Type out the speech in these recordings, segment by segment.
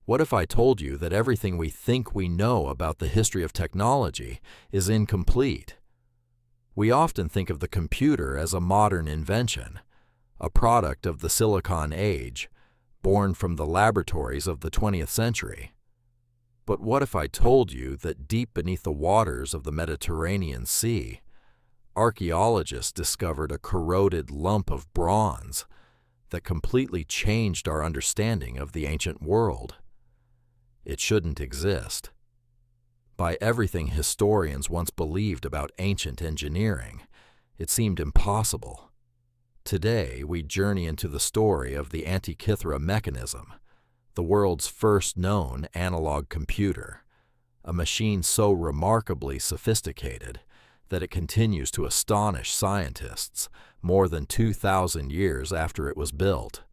What if I told you that everything we think we know about the history of technology is incomplete? We often think of the computer as a modern invention, a product of the Silicon Age, born from the laboratories of the 20th century. But what if I told you that deep beneath the waters of the Mediterranean Sea, archaeologists discovered a corroded lump of bronze that completely changed our understanding of the ancient world? It shouldn't exist. By everything historians once believed about ancient engineering, it seemed impossible. Today, we journey into the story of the Antikythera Mechanism, the world's first known analog computer, a machine so remarkably sophisticated that it continues to astonish scientists more than 2,000 years after it was built.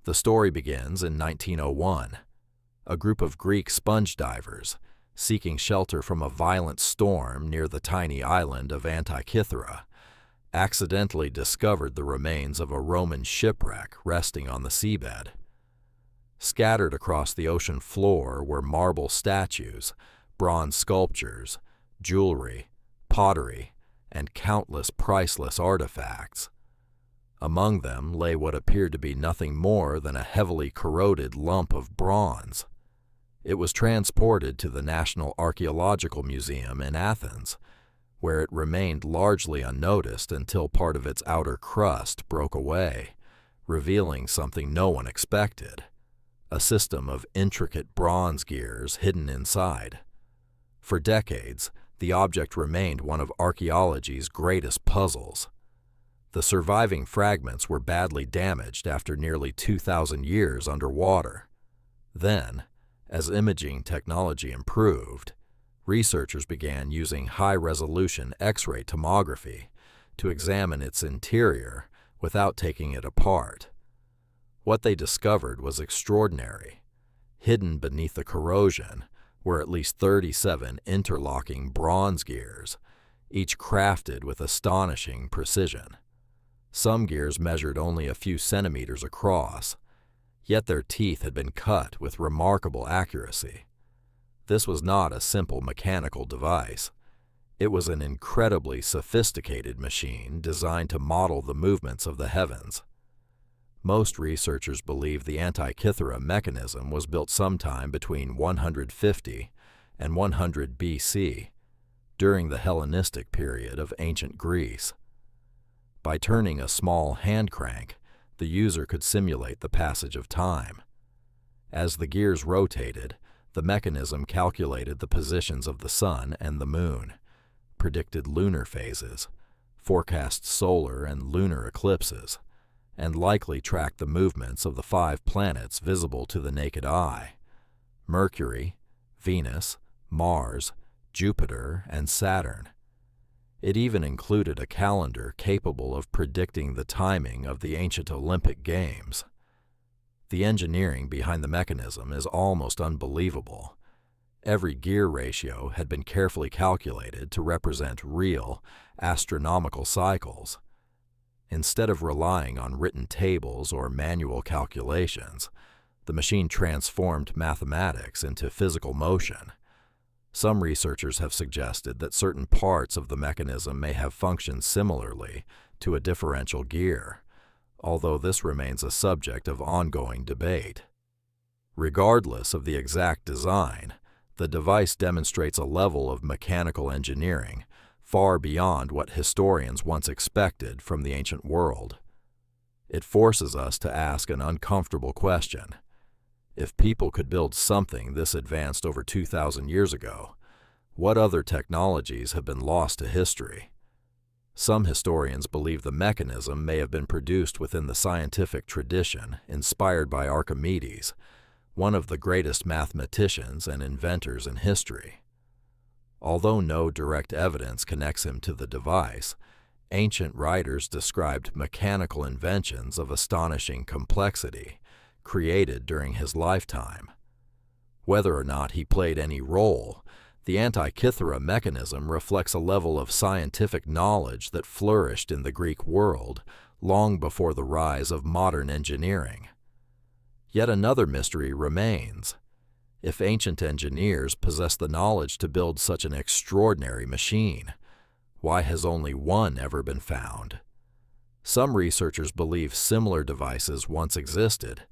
The story begins in 1901. A group of Greek sponge divers, seeking shelter from a violent storm near the tiny island of Antikythera, accidentally discovered the remains of a Roman shipwreck resting on the seabed. Scattered across the ocean floor were marble statues, bronze sculptures, jewelry, pottery, and countless priceless artifacts. Among them lay what appeared to be nothing more than a heavily corroded lump of bronze. It was transported to the National Archaeological Museum in Athens, where it remained largely unnoticed until part of its outer crust broke away, revealing something no one expected: a system of intricate bronze gears hidden inside. For decades, the object remained one of archaeology's greatest puzzles. The surviving fragments were badly damaged after nearly 2,000 years underwater. Then, as imaging technology improved, researchers began using high-resolution X-ray tomography to examine its interior without taking it apart. What they discovered was extraordinary. Hidden beneath the corrosion were at least 37 interlocking bronze gears, each crafted with astonishing precision. Some gears measured only a few centimeters across, yet their teeth had been cut with remarkable accuracy. This was not a simple mechanical device. It was an incredibly sophisticated machine designed to model the movements of the heavens. Most researchers believe the Antikythera mechanism was built sometime between 150 and 100 BC, during the Hellenistic period of ancient Greece. By turning a small hand crank, the user could simulate the passage of time. As the gears rotated, the mechanism calculated the positions of the sun and the moon, predicted lunar phases, forecast solar and lunar eclipses, and likely tracked the movements of the 5 planets visible to the naked eye: Mercury, Venus, Mars, Jupiter, and Saturn. It even included a calendar capable of predicting the timing of the ancient Olympic Games. The engineering behind the mechanism is almost unbelievable. Every gear ratio had been carefully calculated to represent real, astronomical cycles. Instead of relying on written tables or manual calculations, the machine transformed mathematics into physical motion. Some researchers have suggested that certain parts of the mechanism may have functioned similarly to a differential gear, although this remains a subject of ongoing debate. Regardless of the exact design, the device demonstrates a level of mechanical engineering far beyond what historians once expected from the ancient world. It forces us to ask an uncomfortable question. If people could build something this advanced over 2,000 years ago, what other technologies have been lost to history? Some historians believe the mechanism may have been produced within the scientific tradition inspired by Archimedes, one of the greatest mathematicians and inventors in history. Although no direct evidence connects him to the device, ancient writers described mechanical inventions of astonishing complexity created during his lifetime. Whether or not he played any role, the Antikythera mechanism reflects a level of scientific knowledge that flourished in the Greek world long before the rise of modern engineering. Yet another mystery remains. If ancient engineers possessed the knowledge to build such an extraordinary machine, why has only one ever been found? Some researchers believe similar devices once existed,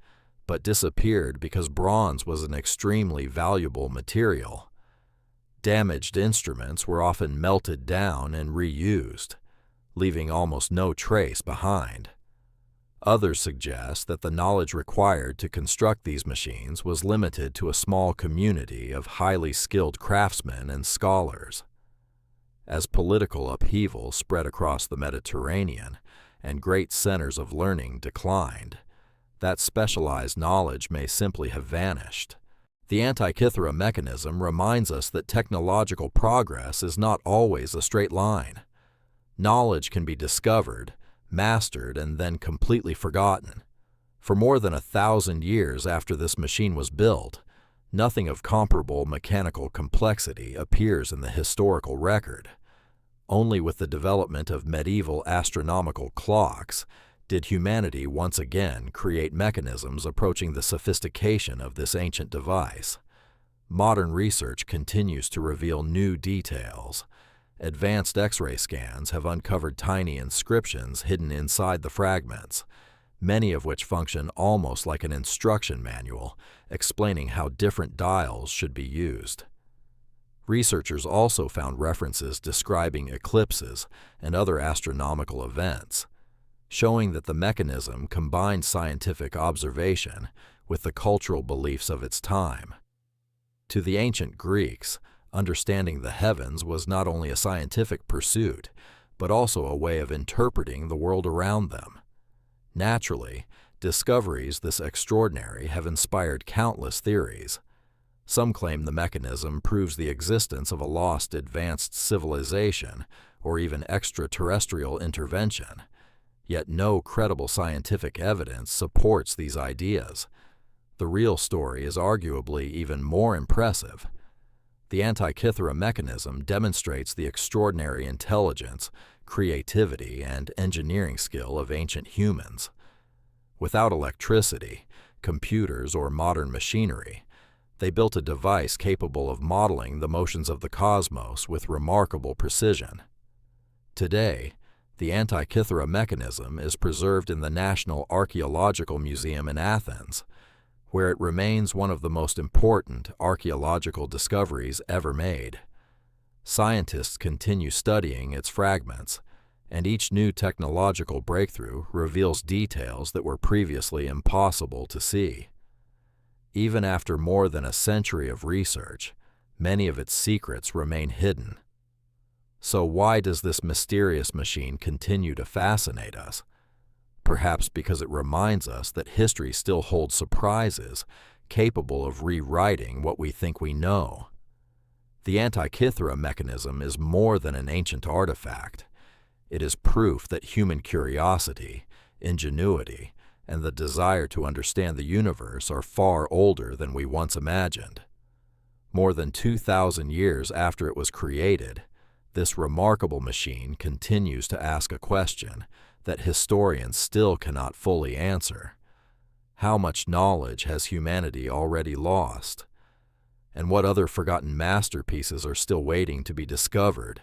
but disappeared because bronze was an extremely valuable material. Damaged instruments were often melted down and reused, leaving almost no trace behind. Others suggest that the knowledge required to construct these machines was limited to a small community of highly skilled craftsmen and scholars. As political upheaval spread across the Mediterranean and great centers of learning declined, that specialized knowledge may simply have vanished. The Antikythera mechanism reminds us that technological progress is not always a straight line. Knowledge can be discovered, mastered, and then completely forgotten. For more than 1,000 years after this machine was built, nothing of comparable mechanical complexity appears in the historical record. Only with the development of medieval astronomical clocks did humanity once again create mechanisms approaching the sophistication of this ancient device. Modern research continues to reveal new details. Advanced X-ray scans have uncovered tiny inscriptions hidden inside the fragments, many of which function almost like an instruction manual, explaining how different dials should be used. Researchers also found references describing eclipses and other astronomical events, showing that the mechanism combined scientific observation with the cultural beliefs of its time. To the ancient Greeks, understanding the heavens was not only a scientific pursuit, but also a way of interpreting the world around them. Naturally, discoveries this extraordinary have inspired countless theories. Some claim the mechanism proves the existence of a lost advanced civilization or even extraterrestrial intervention. Yet no credible scientific evidence supports these ideas. The real story is arguably even more impressive. The Antikythera mechanism demonstrates the extraordinary intelligence, creativity, and engineering skill of ancient humans. Without electricity, computers, or modern machinery, they built a device capable of modeling the motions of the cosmos with remarkable precision. Today, the Antikythera mechanism is preserved in the National Archaeological Museum in Athens, where it remains one of the most important archaeological discoveries ever made. Scientists continue studying its fragments, and each new technological breakthrough reveals details that were previously impossible to see. Even after more than a century of research, many of its secrets remain hidden. So why does this mysterious machine continue to fascinate us? Perhaps because it reminds us that history still holds surprises capable of rewriting what we think we know. The Antikythera mechanism is more than an ancient artifact. It is proof that human curiosity, ingenuity, and the desire to understand the universe are far older than we once imagined. More than 2,000 years after it was created, this remarkable machine continues to ask a question that historians still cannot fully answer. How much knowledge has humanity already lost? And what other forgotten masterpieces are still waiting to be discovered